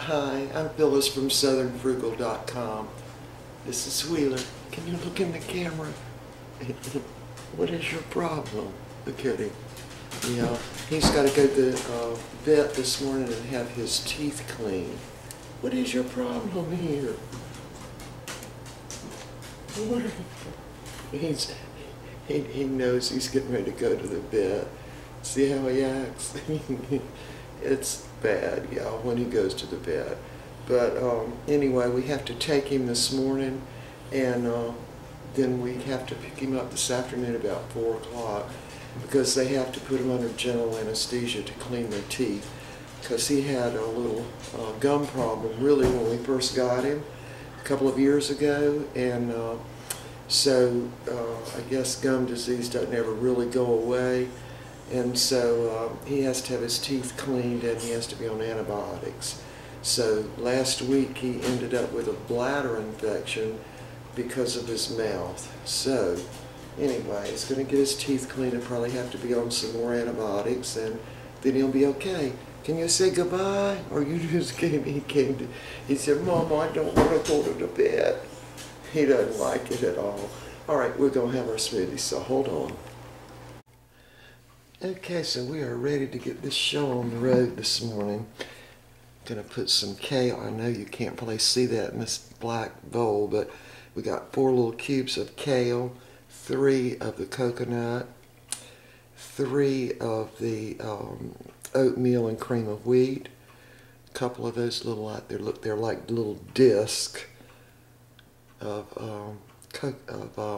Hi, I'm Phyllis from southernfrugal.com. This is Wheeler. Can you look in the camera? What is your problem? Look at him. You know, he's got to go to the vet this morning and have his teeth cleaned. What is your problem here? He knows he's getting ready to go to the vet. See how he acts? It's bad, y'all, when he goes to the vet. But anyway, we have to take him this morning, and then we have to pick him up this afternoon about 4 o'clock because they have to put him under general anesthesia to clean their teeth, because he had a little gum problem really when we first got him a couple of years ago, and so I guess gum disease doesn't ever really go away. And so he has to have his teeth cleaned and he has to be on antibiotics. So last week he ended up with a bladder infection because of his mouth. So anyway, he's going to get his teeth cleaned and probably have to be on some more antibiotics, and then he'll be okay. Can you say goodbye? Or you just he said, Mama, I don't want to go to the bed. He doesn't like it at all. All right, we're going to have our smoothie, so hold on. Okay, so we are ready to get this show on the road this morning. Gonna put some kale. I know you can't probably see that in this black bowl, but we got 4 little cubes of kale, 3 of the coconut, 3 of the oatmeal and cream of wheat, a couple of those little out there, look, they're like little discs of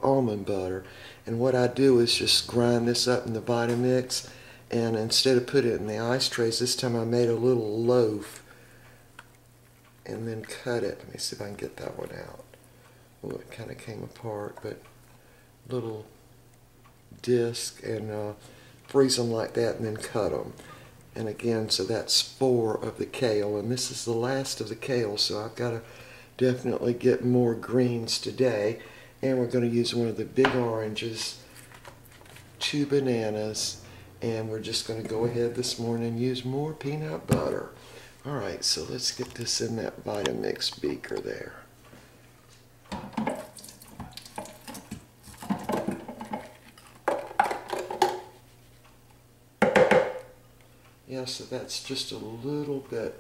almond butter. And what I do is just grind this up in the Vitamix, and instead of putting it in the ice trays, this time I made a little loaf and then cut it. Let me see if I can get that one out. Oh, it kind of came apart, but little disc, and freeze them like that and then cut them. And again, so that's 4 of the kale, and this is the last of the kale, so I've got to definitely get more greens today. And we're going to use one of the big oranges, 2 bananas, and we're just going to go ahead this morning and use more peanut butter. All right, so let's get this in that Vitamix beaker there. Yeah, so that's just a little bit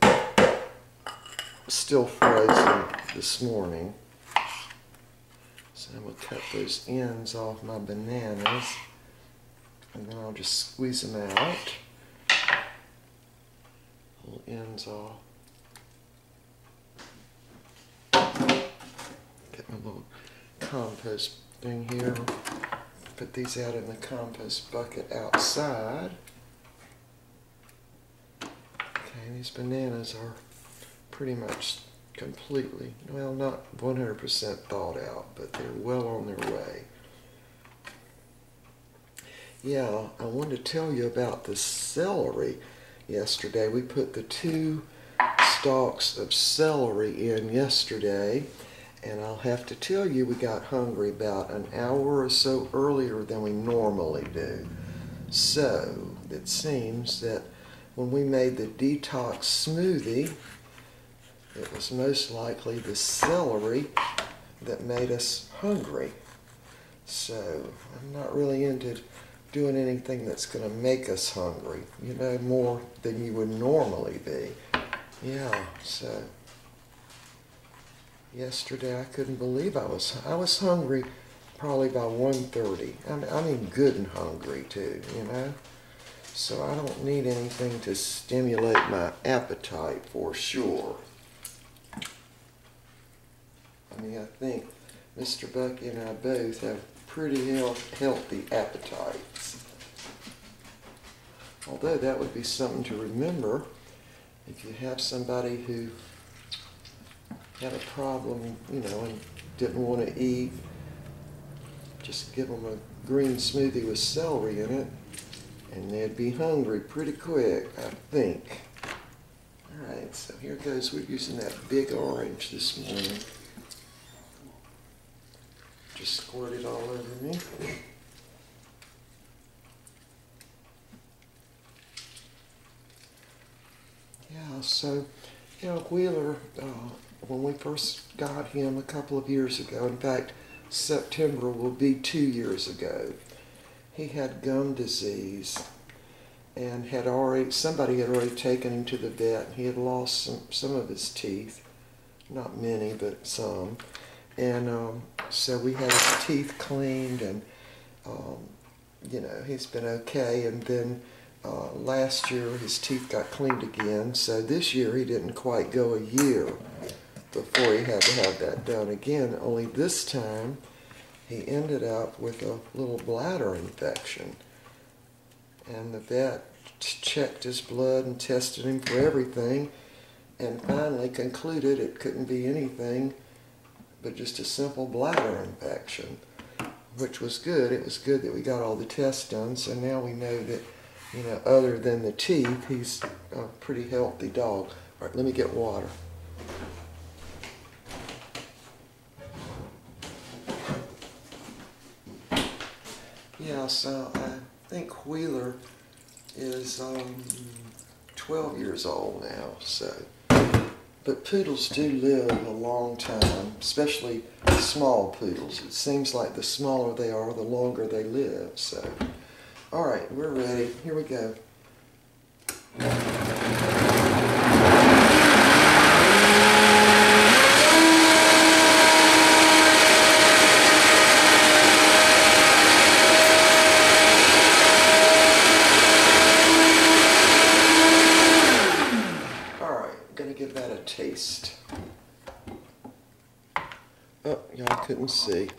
still frozen this morning. So I'm going to cut those ends off my bananas, and then I'll just squeeze them out. Little ends off. Get my little compost thing here. Put these out in the compost bucket outside. Okay, these bananas are pretty much completely, well, not 100% thawed out, but they're well on their way. Yeah, I wanted to tell you about the celery yesterday. We put the 2 stalks of celery in yesterday, and I'll have to tell you we got hungry about an hour or so earlier than we normally do. So it seems that when we made the detox smoothie, it was most likely the celery that made us hungry. So I'm not really into doing anything that's going to make us hungry, you know, more than you would normally be. Yeah, so yesterday I couldn't believe I was hungry probably by 1:30. I mean good and hungry too, you know. So I don't need anything to stimulate my appetite for sure. I mean, I think Mr. Bucky and I both have pretty healthy appetites. Although that would be something to remember if you have somebody who had a problem, you know, and didn't want to eat. Just give them a green smoothie with celery in it, and they'd be hungry pretty quick, I think. All right, so here goes. We're using that big orange this morning. Just squirt it all over me. Yeah, so You know, Wheeler, when we first got him a couple of years ago, in fact, September will be 2 years ago, he had gum disease and somebody had already taken him to the vet. He had lost some of his teeth, not many, but some. And so we had his teeth cleaned, and you know, he's been okay. And then last year his teeth got cleaned again. So this year he didn't quite go a year before he had to have that done again. Only this time he ended up with a little bladder infection. And the vet checked his blood and tested him for everything, and finally concluded it couldn't be anything but just a simple bladder infection, which was good. It was good that we got all the tests done, so now we know that, you know, other than the teeth, he's a pretty healthy dog. All right, let me get water. Yeah, so I think Wheeler is 12 years old now, so. But poodles do live a long time, especially small poodles. It seems like the smaller they are, the longer they live, so. All right, we're ready. Here we go. Give that a taste. Oh, y'all couldn't see.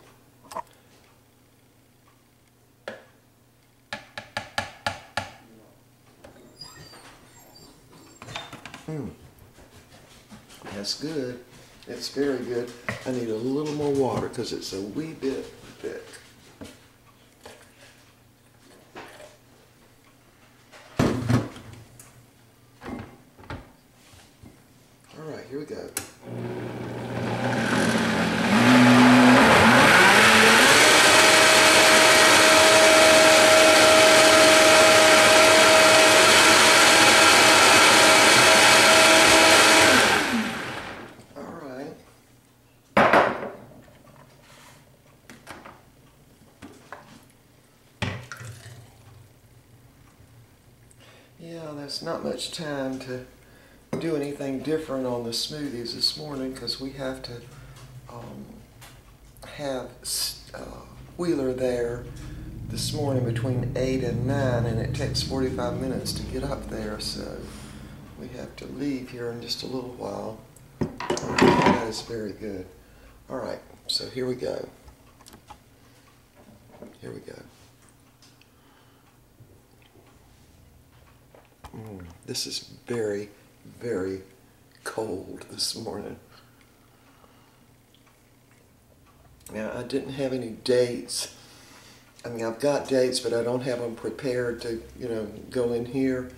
That's good. It's very good. I need a little more water because it's a wee bit thick. All right, here we go. All right. Yeah, there's not much time to do anything different on the smoothies this morning because we have to have Wheeler there this morning between 8 and 9, and it takes 45 minutes to get up there, so we have to leave here in just a little while. That is very good. All right, so here we go. Here we go. This is very, very cold this morning. Now, I didn't have any dates. I mean, I've got dates, but I don't have them prepared to, you know, go in here.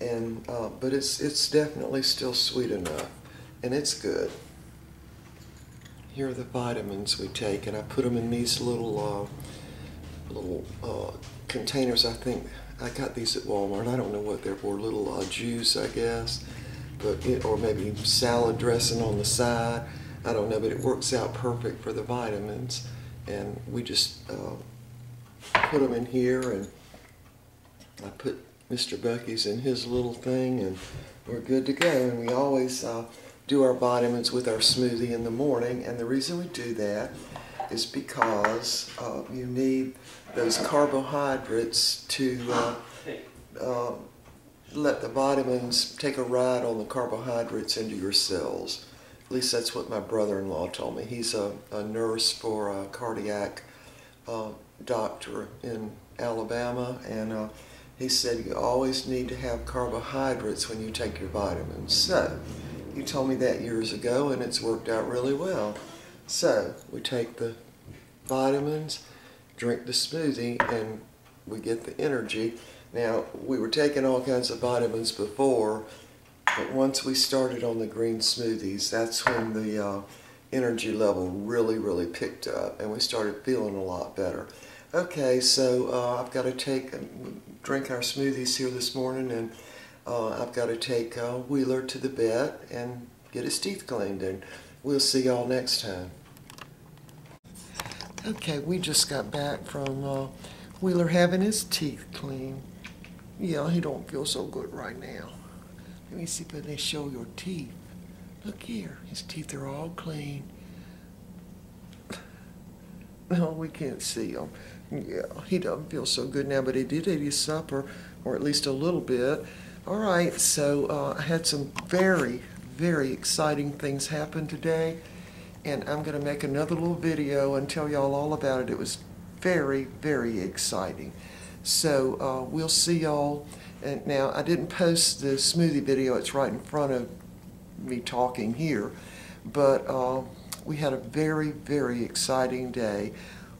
And but it's definitely still sweet enough, and it's good. Here are the vitamins we take, and I put them in these little containers. I think I got these at Walmart. I don't know what they're for. Little juice, I guess, but or maybe salad dressing on the side. I don't know, but it works out perfect for the vitamins, and we just put them in here, and I put Mr. Bucky's in his little thing, and we're good to go. And we always do our vitamins with our smoothie in the morning, and the reason we do that is because you need those carbohydrates to let the vitamins take a ride on the carbohydrates into your cells. At least that's what my brother-in-law told me. He's a nurse for a cardiac doctor in Alabama, and he said you always need to have carbohydrates when you take your vitamins. So he told me that years ago, and it's worked out really well. So we take the vitamins, drink the smoothie, and we get the energy. Now, we were taking all kinds of vitamins before, but once we started on the green smoothies, that's when the energy level really, really picked up, and we started feeling a lot better. Okay, so I've got to drink our smoothies here this morning, and I've got to take Wheeler to the vet and get his teeth cleaned, and we'll see y'all next time. Okay, we just got back from Wheeler having his teeth cleaned. Yeah, he don't feel so good right now. Let me see if they show your teeth. Look here, his teeth are all clean. No, we can't see him. Yeah, he doesn't feel so good now, but he did eat his supper, or at least a little bit. All right, so I had some very, very exciting things happen today, and I'm going to make another little video and tell y'all all about it. It was very, very exciting. So we'll see y'all. And now, I didn't post the smoothie video. It's right in front of me talking here. But we had a very, very exciting day.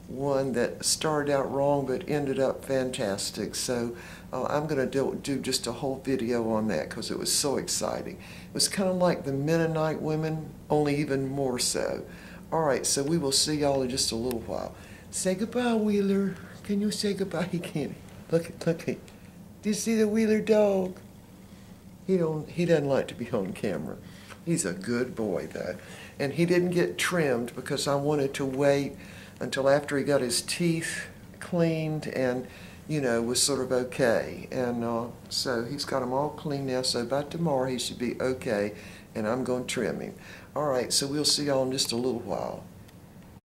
One that started out wrong but ended up fantastic. So I'm going to do just a whole video on that because it was so exciting. It was kind of like the Mennonite women, only even more so. All right, so we will see y'all in just a little while. Say goodbye, Wheeler. Can you say goodbye? He can't. Look. Do you see the Wheeler dog? He doesn't like to be on camera. He's a good boy though. And he didn't get trimmed because I wanted to wait until after he got his teeth cleaned and, you know, was sort of okay. And so he's got them all clean now, so by tomorrow he should be okay, and I'm going to trim him. All right, so we'll see y'all in just a little while.